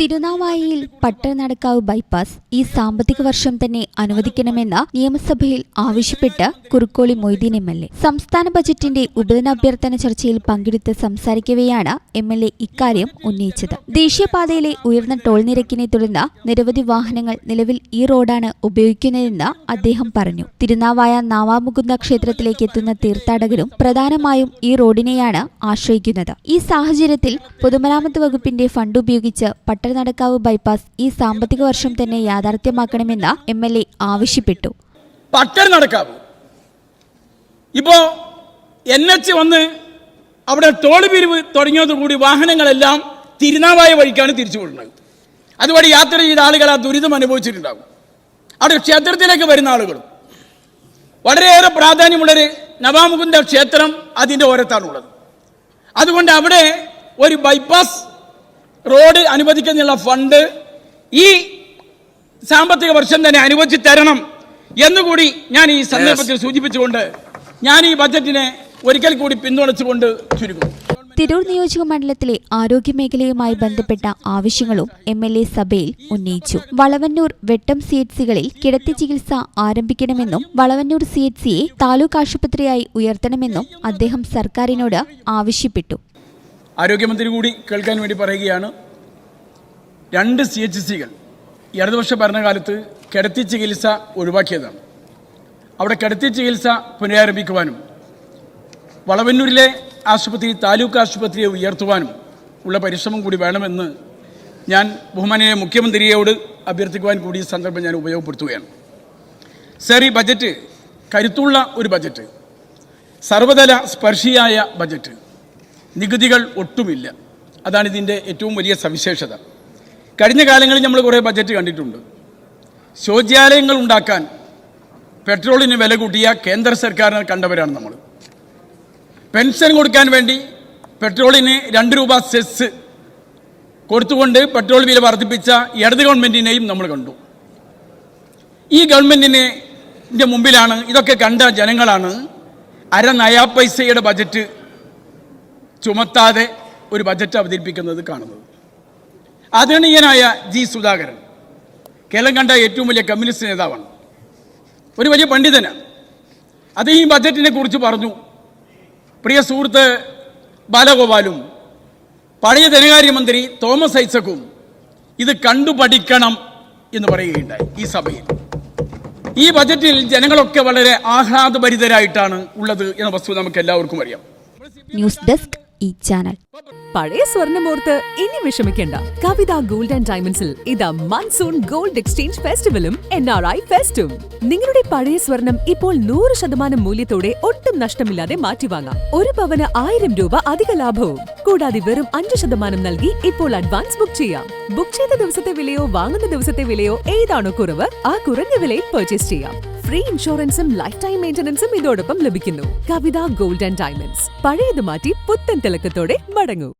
തിരുനാവായയിൽ പട്ടണനടക്കാവ് bypass ഈ സാമ്പത്തിക വർഷം തന്നെ അനുവദിക്കണമെന്ന് നിയമസഭയിൽ ആവശ്യപ്പെട്ട് കുറുക്കോളി മൊയ്തീൻ എം.എൽ.എ. സംസ്ഥാന ബജറ്റിന്റെ ഉപധനാഭ്യർത്ഥന ചർച്ചയിൽ പങ്കെടുത്ത് സംസാരിക്കവെയാണ് എം.എൽ.എ. ഇക്കാര്യം ഉന്നയിച്ചത്. ദേശീയപാതയിലെ ഉയർന്ന ടോൾ നിരക്കിനെ തുടർന്ന് നിരവധി വാഹനങ്ങൾ നിലവിൽ ഈ റോഡാണ് ഉപയോഗിക്കുന്നതെന്ന് അദ്ദേഹം പറഞ്ഞു. തിരുനാവായ നാവാമുകുന്ദ ക്ഷേത്രത്തിലേക്ക് എത്തുന്ന തീർത്ഥാടകരും പ്രധാനമായും ഈ റോഡിനെയാണ് ആശ്രയിക്കുന്നത്. ഈ സാഹചര്യത്തിൽ പൊതുമരാമത്ത് വകുപ്പിന്റെ ഫണ്ട് ഉപയോഗിച്ച് പട്ടണനടക്കാവ് ബൈപ്പാസ് ഈ സാമ്പത്തിക വർഷം തന്നെ യാഥാർത്ഥ്യമാക്കണമെന്ന് എം.എൽ.എ. ആവശ്യപ്പെട്ടു. പട്ടണനടക്കാവ് ഇപ്പോ NH വന്ന് അവിടെ ടോൾ പിരിവ് തുടങ്ങിയതോടുകൂടി വാഹനങ്ങളെല്ലാം തിരുനാവായ വഴിക്കാണ് തിരിച്ചുവിടുന്നത്. അതുവഴി യാത്ര ചെയ്ത ആളുകൾ ആ ദുരിതം അനുഭവിച്ചിട്ടുണ്ടാകും. അവിടെ ക്ഷേത്രത്തിലേക്ക് വരുന്ന ആളുകളും വളരെയേറെ പ്രാധാന്യമുള്ളൊരു നവാമുകുന്ദ ക്ഷേത്രം അതിൻ്റെ ഓരത്താണുള്ളത്. അതുകൊണ്ട് അവിടെ ഒരു ബൈപ്പാസ് റോഡ് അനുവദിക്കുന്നതിനുള്ള ഫണ്ട് ഈ സാമ്പത്തിക വർഷം തന്നെ അനുവദിച്ചു തരണം എന്നുകൂടി ഞാൻ ഈ സന്ദർഭത്തിൽ സൂചിപ്പിച്ചുകൊണ്ട് ഞാൻ ഈ ബജറ്റിനെ ഒരിക്കൽ കൂടി പിന്തുണച്ചുകൊണ്ട് ചുരുക്കും. തിരൂർ നിയോജക മണ്ഡലത്തിലെ ആരോഗ്യമേഖലയുമായി ബന്ധപ്പെട്ട ആവശ്യങ്ങളും എം.എൽ.എ. സഭയിൽ ഉന്നയിച്ചു. വളവന്നൂർ വെട്ടം CHCകളിൽ കിടത്തി ചികിത്സ ആരംഭിക്കണമെന്നും വളവന്നൂർ CHCയെ താലൂക്ക് ആശുപത്രിയായി ഉയർത്തണമെന്നും അദ്ദേഹം സർക്കാരിനോട് ആവശ്യപ്പെട്ടു. ആരോഗ്യമന്ത്രി കൂടി കേൾക്കാൻ വേണ്ടി പറയുകയാണ്. 2 CHCകൾ ഇടതുപക്ഷ ഭരണകാലത്ത് കിടത്തി ചികിത്സ ഒഴിവാക്കിയതാണ്. അവിടെ കിടത്തി ചികിത്സ പുനരാരംഭിക്കുവാനും വളവന്നൂരിലെ ആശുപത്രി താലൂക്ക് ആശുപത്രിയെ ഉയർത്തുവാനും ഉള്ള പരിശ്രമം കൂടി വേണമെന്ന് ഞാൻ ബഹുമാനീയ മുഖ്യമന്ത്രിയോട് അഭ്യർത്ഥിക്കുവാൻ കൂടി ഈ സന്ദർഭം ഞാൻ ഉപയോഗപ്പെടുത്തുകയാണ്. സർ, ഈ ബജറ്റ് കരുത്തുള്ള ഒരു ബജറ്റ്, സർവതല സ്പർശിയായ ബജറ്റ്, നികുതികൾ ഒട്ടുമില്ല. അതാണ് ഇതിൻ്റെ ഏറ്റവും വലിയ സവിശേഷത. കഴിഞ്ഞ കാലങ്ങളിൽ നമ്മൾ കുറേ ബജറ്റ് കണ്ടിട്ടുണ്ട്. ശൗചാലയങ്ങൾ ഉണ്ടാക്കാൻ പെട്രോളിന് വില കൂട്ടിയ കേന്ദ്ര സർക്കാരിനെ കണ്ടവരാണ് നമ്മൾ. പെൻഷൻ കൊടുക്കാൻ വേണ്ടി പെട്രോളിന് 2 രൂപ സെസ് കൊടുത്തുകൊണ്ട് പെട്രോൾ വില വർദ്ധിപ്പിച്ച ഇടത് ഗവൺമെൻറ്റിനെയും നമ്മൾ കണ്ടു. ഈ ഗവൺമെൻറ്റിൻ്റെ മുമ്പിലാണ് ഇതൊക്കെ കണ്ട ജനങ്ങളാണ് നയാ പൈസയുടെ ബജറ്റ് ചുമത്താതെ ഒരു ബജറ്റ് അവതരിപ്പിക്കുന്നത് കാണുന്നത്. ആദരണീയനായ G. സുധാകരൻ കേരളം കണ്ട ഏറ്റവും വലിയ കമ്മ്യൂണിസ്റ്റ് നേതാവാണ്, ഒരു വലിയ പണ്ഡിതനാണ്. അത് ഈ ബജറ്റിനെ കുറിച്ച് പറഞ്ഞു. പ്രിയ സുഹൃത്ത് ബാലഗോപാലും പഴയ ധനകാര്യമന്ത്രി തോമസ് ഐസക്കും ഇത് കണ്ടു പഠിക്കണം എന്ന് പറയുകയുണ്ടായി ഈ സഭയിൽ. ഈ ബജറ്റിൽ ജനങ്ങളൊക്കെ വളരെ ആഹ്ലാദഭരിതരായിട്ടാണ് ഉള്ളത് എന്ന വസ്തുത നമുക്ക് എല്ലാവർക്കും അറിയാം. ന്യൂസ് ഡെസ്ക് ഈ ചാനൽ. പഴയ സ്വർണ്ണമോർത്ത് ഇനി വിഷമിക്കേണ്ട. കവിത ഗോൾഡ് ആൻഡ് ഡയമണ്ട്സിൽ ഇതാ മൺസൂൺ ഗോൾഡ് എക്സ്ചേഞ്ച് ഫെസ്റ്റിവലും NRI ഫെസ്റ്റും. നിങ്ങളുടെ പഴയ സ്വർണം ഇപ്പോൾ 100% മൂല്യത്തോടെ ഒട്ടും നഷ്ടമില്ലാതെ മാറ്റിവാങ്ങാം. 1 പവന് 1000 രൂപ അധിക ലാഭവും. കൂടാതെ വെറും 5% നൽകി ഇപ്പോൾ അഡ്വാൻസ് ബുക്ക് ചെയ്യാം. ബുക്ക് ചെയ്ത ദിവസത്തെ വിലയോ വാങ്ങുന്ന ദിവസത്തെ വിലയോ ഏതാണോ കുറവ് ആ കുറഞ്ഞ വിലയിൽ പർച്ചേസ് ചെയ്യാം. ഫ്രീ ഇൻഷുറൻസും ലൈഫ് ടൈം മെയിന്റനൻസും ഇതോടൊപ്പം ലഭിക്കുന്നു. കവിത ഗോൾഡ് ആൻഡ് ഡയമണ്ട്സ്. പഴയത് മാറ്റി പുത്തൻ തിളക്കത്തോടെ മടങ്ങൂ.